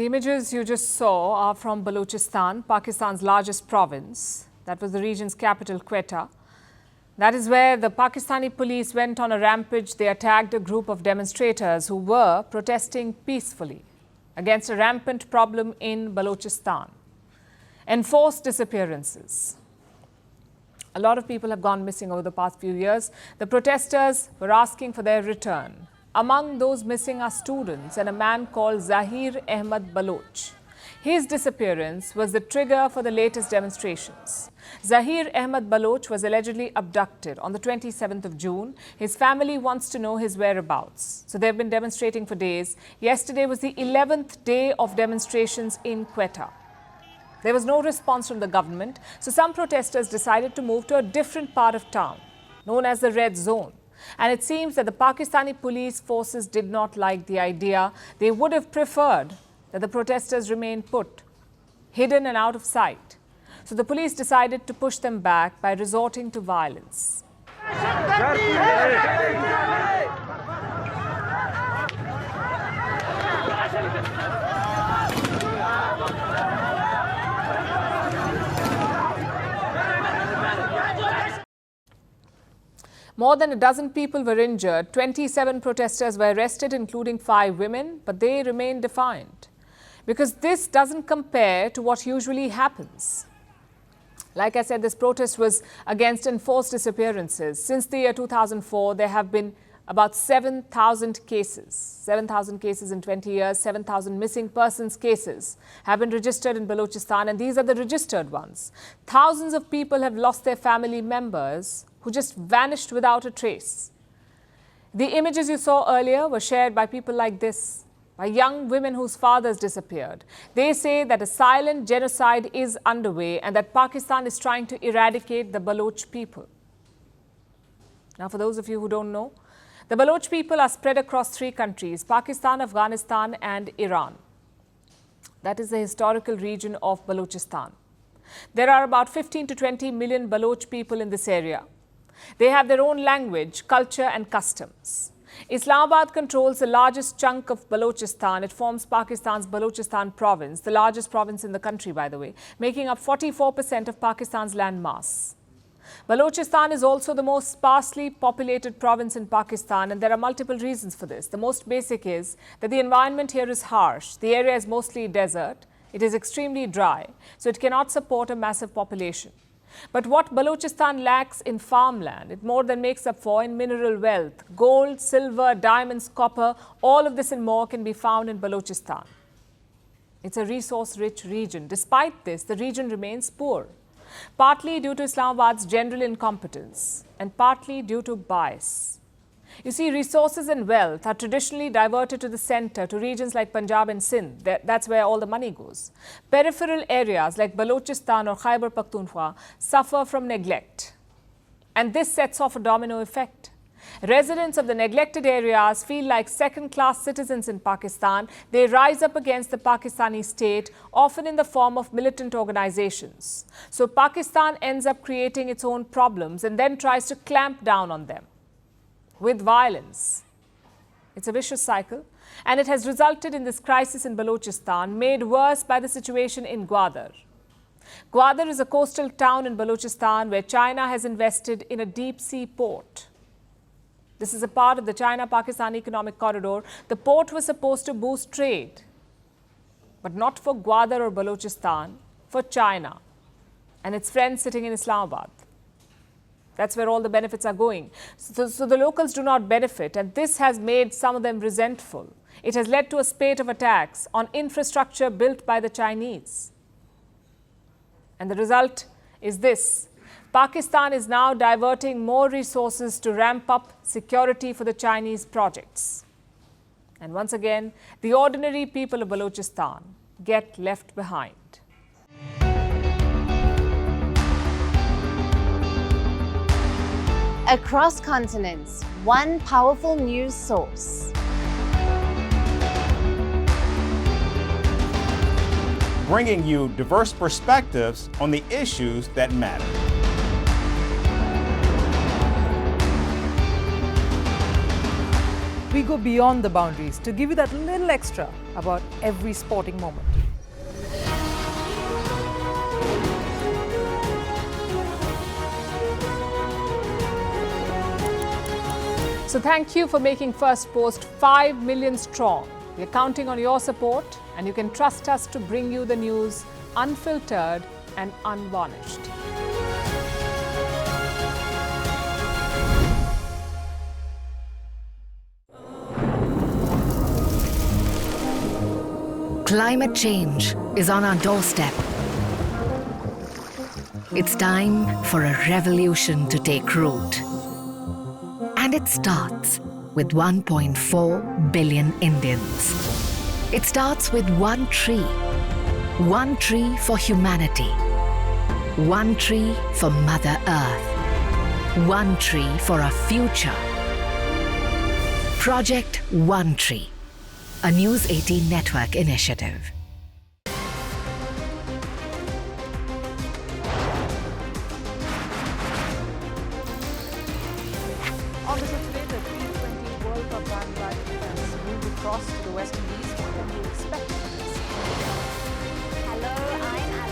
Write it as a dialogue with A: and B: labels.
A: The images you just saw are from Balochistan, Pakistan's largest province. That was the region's capital, Quetta. That is where the Pakistani police went on a rampage. They attacked a group of demonstrators who were protesting peacefully against a rampant problem in Balochistan. Enforced disappearances. A lot of people have gone missing over the past few years. The protesters were asking for their return. Among those missing are students and a man called Zahir Ahmed Baloch. His disappearance was the trigger for the latest demonstrations. Zahir Ahmed Baloch was allegedly abducted on the 27th of June. His family wants to know his whereabouts. So they've been demonstrating for days. Yesterday was the 11th day of demonstrations in Quetta. There was no response from the government, so some protesters decided to move to a different part of town, known as the Red Zone. And it seems that the Pakistani police forces did not like the idea. They would have preferred that the protesters remain put, hidden and out of sight. So the police decided to push them back by resorting to violence. More than a dozen people were injured. 27 protesters were arrested, including 5 women, but they remain defiant. Because this doesn't compare to what usually happens. Like I said, this protest was against enforced disappearances. Since the year 2004, there have been about 7,000 cases. 7,000 cases in 20 years, 7,000 missing persons cases have been registered in Balochistan, and these are the registered ones. Thousands of people have lost their family members who just vanished without a trace. The images you saw earlier were shared by people like this, by young women whose fathers disappeared. They say that a silent genocide is underway and that Pakistan is trying to eradicate the Baloch people. Now, for those of you who don't know, the Baloch people are spread across 3 countries, Pakistan, Afghanistan and Iran. That is the historical region of Balochistan. There are about 15 to 20 million Baloch people in this area. They have their own language, culture and customs. Islamabad controls the largest chunk of Balochistan. It forms Pakistan's Balochistan province, the largest province in the country, by the way, making up 44% of Pakistan's landmass. Balochistan is also the most sparsely populated province in Pakistan, and there are multiple reasons for this. The most basic is that the environment here is harsh. The area is mostly desert. It is extremely dry, so it cannot support a massive population. But what Balochistan lacks in farmland, it more than makes up for in mineral wealth. Gold, silver, diamonds, copper, all of this and more can be found in Balochistan. It's a resource-rich region. Despite this, the region remains poor, partly due to Islamabad's general incompetence and partly due to bias. You see, resources and wealth are traditionally diverted to the center, to regions like Punjab and Sindh. That's where all the money goes. Peripheral areas like Balochistan or Khyber Pakhtunkhwa suffer from neglect. And this sets off a domino effect. Residents of the neglected areas feel like second-class citizens in Pakistan. They rise up against the Pakistani state, often in the form of militant organizations. So Pakistan ends up creating its own problems and then tries to clamp down on them with violence. It's a vicious cycle, and it has resulted in this crisis in Balochistan, made worse by the situation in Gwadar. Gwadar is a coastal town in Balochistan where China has invested in a deep-sea port. This is a part of the China-Pakistan economic corridor. The port was supposed to boost trade, but not for Gwadar or Balochistan, for China and its friends sitting in Islamabad. That's where all the benefits are going. So the locals do not benefit, and this has made some of them resentful. It has led to a spate of attacks on infrastructure built by the Chinese. And the result is this. Pakistan is now diverting more resources to ramp up security for the Chinese projects. And once again, the ordinary people of Balochistan get left behind.
B: Across continents, one powerful news source.
C: Bringing you diverse perspectives on the issues that matter.
D: We we go beyond the boundaries to give you that little extra about every sporting moment.
A: So thank you for making Firstpost 5 million strong. We're counting on your support, and you can trust us to bring you the news unfiltered and unvarnished.
E: Climate change is on our doorstep. It's time for a revolution to take root. And it starts with 1.4 billion Indians. It starts with one tree for humanity, one tree for Mother Earth, one tree for our future. Project One Tree, a News 18 network initiative.
A: On this today, the T20 World Cup bandwagon has moved across to the West Indies. What can you expect from this?
B: Hello, I'm